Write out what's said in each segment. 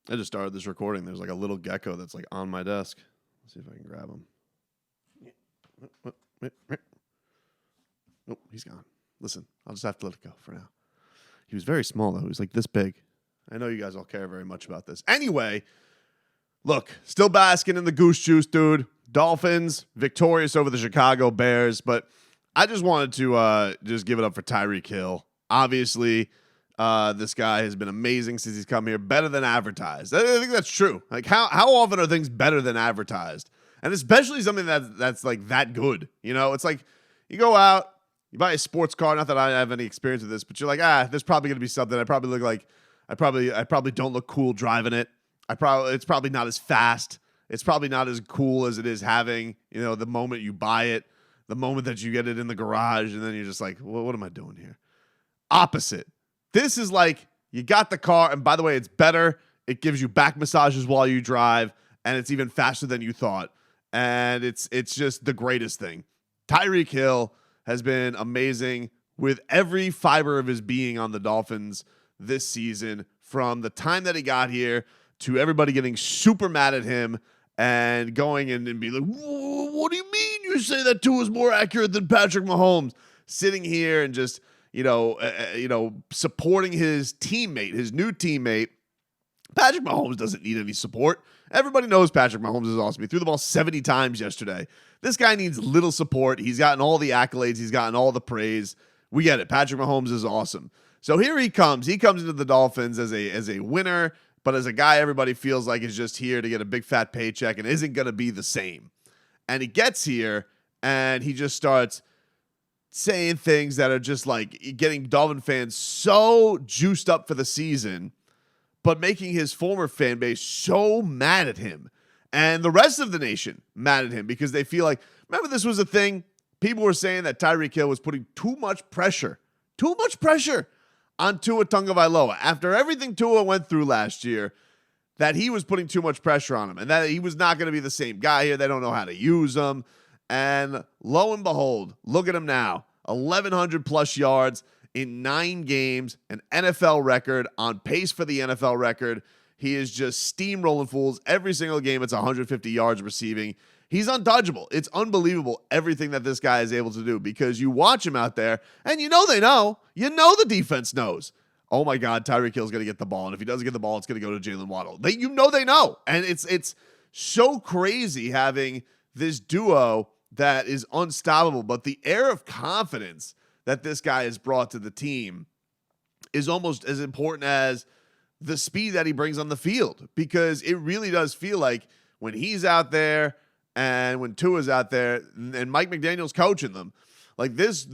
I just started this recording. There's like a little gecko that's like on my desk. Let's see if I can grab him. Oh, he's gone. Listen, I'll just have to let it go for now. He was very small, though. He was like this big. I know you guys all care very much about this. Anyway, look, still basking in the goose juice, dude. Dolphins victorious over the Chicago Bears, but I just wanted to just give it up for Tyreek Hill. Obviously, this guy has been amazing since he's come here, better than advertised. I think that's true. Like, how often are things better than advertised? And especially something that's like that good. You know, it's like you go out, you buy a sports car. Not that I have any experience with this, but you're like, there's probably gonna be something. I probably look like I probably don't look cool driving it. It's probably not as fast. It's probably not as cool as it is having, you know, the moment you buy it, the moment that you get it in the garage, and then you're just like, well, what am I doing here? Opposite. This is like you got the car, and by the way, it's better. It gives you back massages while you drive, and it's even faster than you thought. And it's just the greatest thing. Tyreek Hill has been amazing with every fiber of his being on the Dolphins this season, from the time that he got here to everybody getting super mad at him and going in and be like, what do you mean you say that Tua is more accurate than Patrick Mahomes? Sitting here and just, supporting his teammate, his new teammate. Patrick Mahomes doesn't need any support. Everybody knows Patrick Mahomes is awesome. He threw the ball 70 times yesterday. This guy needs little support. He's gotten all the accolades. He's gotten all the praise. We get it. Patrick Mahomes is awesome. So here he comes. He comes into the Dolphins as a winner, but as a guy everybody feels like is just here to get a big fat paycheck and isn't going to be the same. And he gets here and he just starts saying things that are just like getting Dolphin fans so juiced up for the season, but making his former fan base so mad at him and the rest of the nation mad at him because they feel like, remember this was a thing? People were saying that Tyreek Hill was putting too much pressure on Tua Tagovailoa after everything Tua went through last year, that he was putting too much pressure on him and that he was not going to be the same guy here. They don't know how to use him. And lo and behold, look at him now. 1,100 plus yards in 9 games, an NFL record, on pace for the NFL record. He is just steamrolling fools every single game. It's 150 yards receiving. He's untouchable. It's unbelievable everything that this guy is able to do because you watch him out there and you know they know. You know the defense knows. Oh my God, Tyreek Hill's going to get the ball. And if he doesn't get the ball, it's going to go to Jalen Waddle. They know. And it's so crazy having this duo that is unstoppable. But the air of confidence that this guy has brought to the team is almost as important as the speed that he brings on the field, because it really does feel like when he's out there and when Tua's out there and Mike McDaniel's coaching them, like this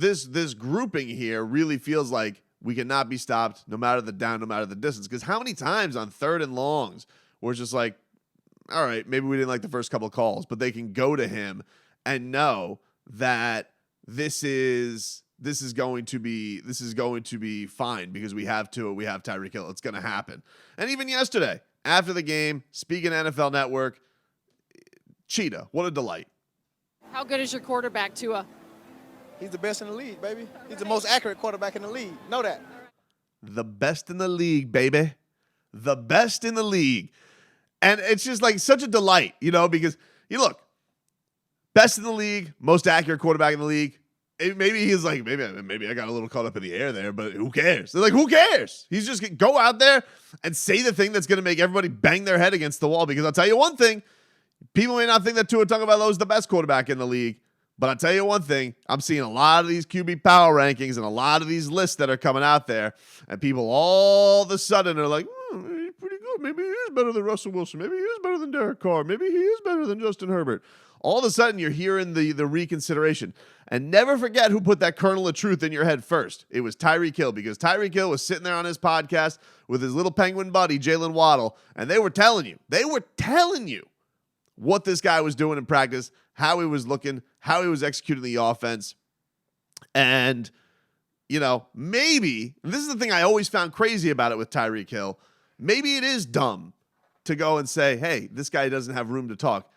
grouping here really feels like we cannot be stopped no matter the down, no matter the distance. Because how many times on 3rd and longs where it's just like, all right, maybe we didn't like the first couple of calls, but they can go to him and know that this is going to be fine because we have Tua, we have Tyreek Hill. It's going to happen. And even yesterday, after the game, speaking NFL Network, Cheetah, what a delight. How good is your quarterback, Tua? He's the best in the league, baby. He's the most accurate quarterback in the league. Know that. The best in the league, baby. The best in the league. And it's just like such a delight, because you look, best in the league, most accurate quarterback in the league. Maybe he's like, maybe I got a little caught up in the air there, but who cares? They're like, who cares? He's just going to go out there and say the thing that's going to make everybody bang their head against the wall. Because I'll tell you one thing, people may not think that Tua Tagovailoa is the best quarterback in the league, but I'll tell you one thing, I'm seeing a lot of these QB power rankings and a lot of these lists that are coming out there, and people all of a sudden are like, he's pretty good. Maybe he is better than Russell Wilson. Maybe he is better than Derek Carr. Maybe he is better than Justin Herbert. All of a sudden, you're hearing the reconsideration. And never forget who put that kernel of truth in your head first. It was Tyreek Hill, because Tyreek Hill was sitting there on his podcast with his little penguin buddy, Jalen Waddle, and they were telling you what this guy was doing in practice, how he was looking, how he was executing the offense. And, maybe, and this is the thing I always found crazy about it with Tyreek Hill, maybe it is dumb to go and say, hey, this guy doesn't have room to talk.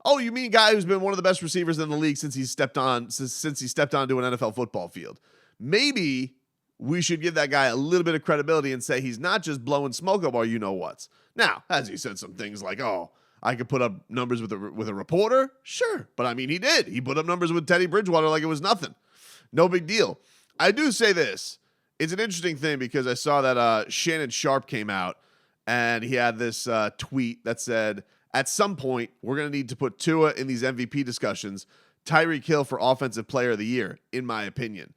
Oh, you mean a guy who's been one of the best receivers in the league since he stepped onto an NFL football field? Maybe we should give that guy a little bit of credibility and say he's not just blowing smoke up our you-know-whats. Now, has he said some things like, oh, I could put up numbers with a reporter? Sure. But, I mean, he did. He put up numbers with Teddy Bridgewater like it was nothing. No big deal. I do say this. It's an interesting thing because I saw that Shannon Sharp came out and he had this tweet that said, at some point, we're going to need to put Tua in these MVP discussions. Tyreek Hill for Offensive Player of the Year, in my opinion.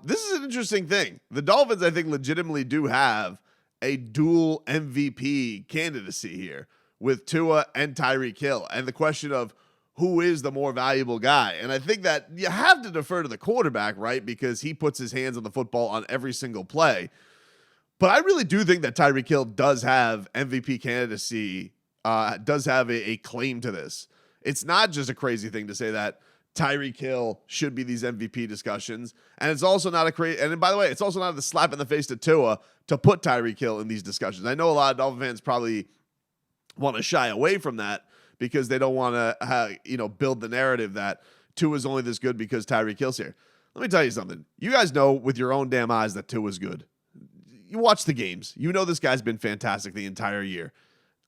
This is an interesting thing. The Dolphins, I think, legitimately do have a dual MVP candidacy here with Tua and Tyreek Hill. And the question of who is the more valuable guy. And I think that you have to defer to the quarterback, right? Because he puts his hands on the football on every single play. But I really do think that Tyreek Hill does have MVP candidacy, does have a claim to this. It's not just a crazy thing to say that Tyreek Hill should be these MVP discussions. And it's also not a crazy, and by the way, it's also not a slap in the face to Tua to put Tyreek Hill in these discussions. I know a lot of Dolphin fans probably want to shy away from that because they don't want to, build the narrative that Tua is only this good because Tyreek Hill's here. Let me tell you something. You guys know with your own damn eyes that Tua is good. You watch the games. You know this guy's been fantastic the entire year.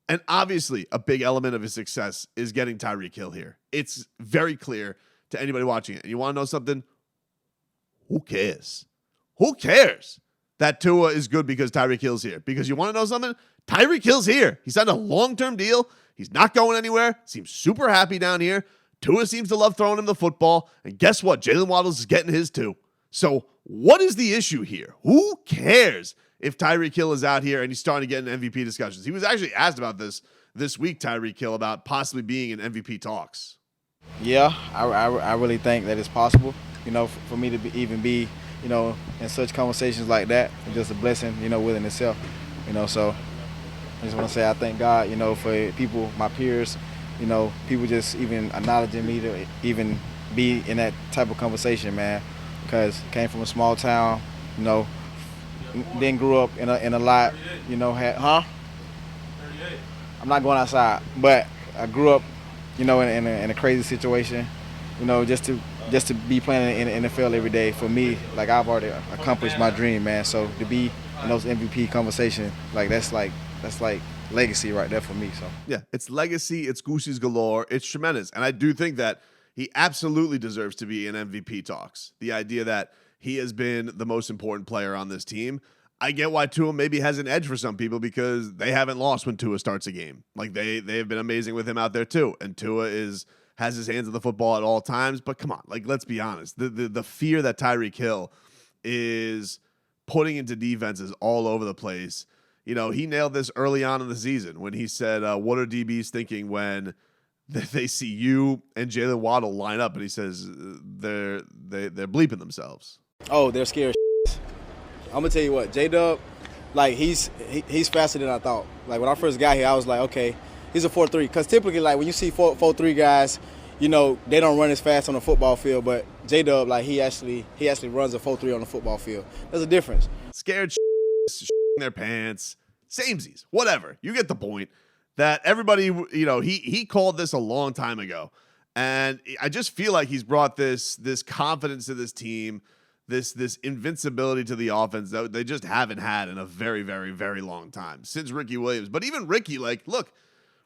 And obviously, a big element of his success is getting Tyreek Hill here. It's very clear to anybody watching it. And you want to know something? Who cares? Who cares that Tua is good because Tyreek Hill's here? Because you want to know something? Tyreek Hill's here. He signed a long-term deal. He's not going anywhere. Seems super happy down here. Tua seems to love throwing him the football. And guess what? Jalen Waddles is getting his too. So what is the issue here? Who cares if Tyreek Hill is out here and he's starting to get in MVP discussions? He was actually asked about this week, Tyreek Hill, about possibly being in MVP talks. Yeah, I really think that it's possible, for me to even be, in such conversations like that. It's just a blessing, within itself, so I just want to say I thank God, for people, my peers, people just even acknowledging me to even be in that type of conversation, man, because came from a small town, then grew up in a lot, had, 38. I'm not going outside, but I grew up, in a crazy situation, just to be playing in the NFL every day. For me, like I've already accomplished my dream, man. So to be in those MVP conversations, that's like legacy right there for me. So yeah, it's legacy, it's goosies galore, it's tremendous, and I do think that he absolutely deserves to be in MVP talks. The idea that he has been the most important player on this team. I get why Tua maybe has an edge for some people because they haven't lost when Tua starts a game. Like they have been amazing with him out there too. And Tua has his hands on the football at all times. But come on, like let's be honest. The fear that Tyreek Hill is putting into defenses all over the place. He nailed this early on in the season when he said, what are DBs thinking when they see you and Jalen Waddle line up? And he says they're bleeping themselves. Oh, they're scared. I'm gonna tell you what, J-Dub, like he's faster than I thought. Like when I first got here, I was like, okay, he's a 4.3. Because typically, like when you see 4.3 guys, they don't run as fast on the football field. But J-Dub, like he actually runs a 4.3 on the football field. There's a difference. Scared their pants, samesies, whatever. You get the point. That everybody, he called this a long time ago, and I just feel like he's brought this confidence to this team. This invincibility to the offense that they just haven't had in a very, very, very long time since Ricky Williams. But even Ricky,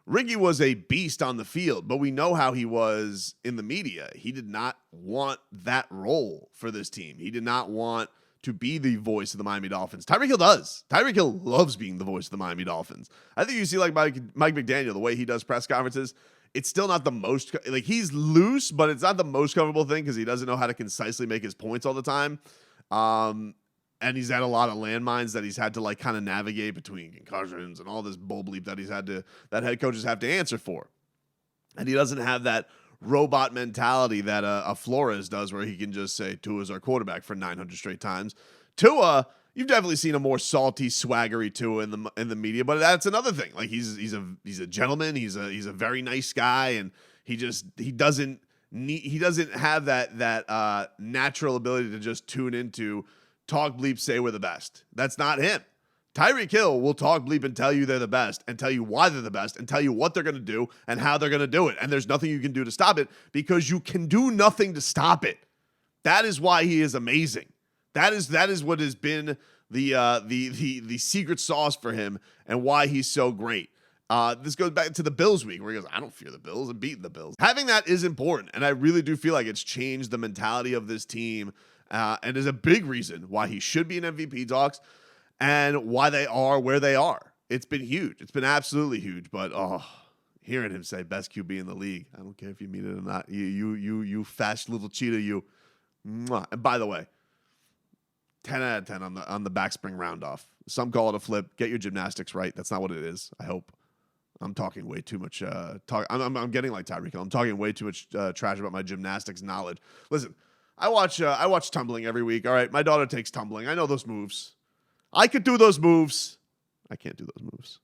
Ricky was a beast on the field, but we know how he was in the media. He did not want that role for this team. He did not want to be the voice of the Miami Dolphins. Tyreek Hill does. Tyreek Hill loves being the voice of the Miami Dolphins. I think you see like Mike McDaniel, the way he does press conferences, it's still not the most, like he's loose, but it's not the most comfortable thing because he doesn't know how to concisely make his points all the time. And he's had a lot of landmines that he's had to like kind of navigate between concussions and all this bull bleep that head coaches have to answer for. And he doesn't have that robot mentality that a Flores does where he can just say Tua's our quarterback for 900 straight times. Tua, you've definitely seen a more salty, swaggery Tua in the media, but that's another thing. Like he's a gentleman, he's a very nice guy, and he doesn't have that natural ability to just tune into talk bleep, say we're the best. That's not him. Tyreek Hill will talk bleep and tell you they're the best and tell you why they're the best and tell you what they're going to do and how they're going to do it. And there's nothing you can do to stop it because you can do nothing to stop it. That is why he is amazing. That is what has been the secret sauce for him and why he's so great. This goes back to the Bills week where he goes, I don't fear the Bills. I'm beating the Bills. Having that is important, and I really do feel like it's changed the mentality of this team and is a big reason why he should be in MVP talks and why they are where they are. It's been huge. It's been absolutely huge, but hearing him say best QB in the league, I don't care if you mean it or not. You fast little cheetah, you. Mwah. And by the way, 10 out of 10 on the backspring round off. Some call it a flip. Get your gymnastics right. That's not what it is, I hope. I'm talking way too much. I'm getting like Tyreek Hill. I'm talking way too much trash about my gymnastics knowledge. Listen, I watch tumbling every week. All right, my daughter takes tumbling. I know those moves. I could do those moves. I can't do those moves.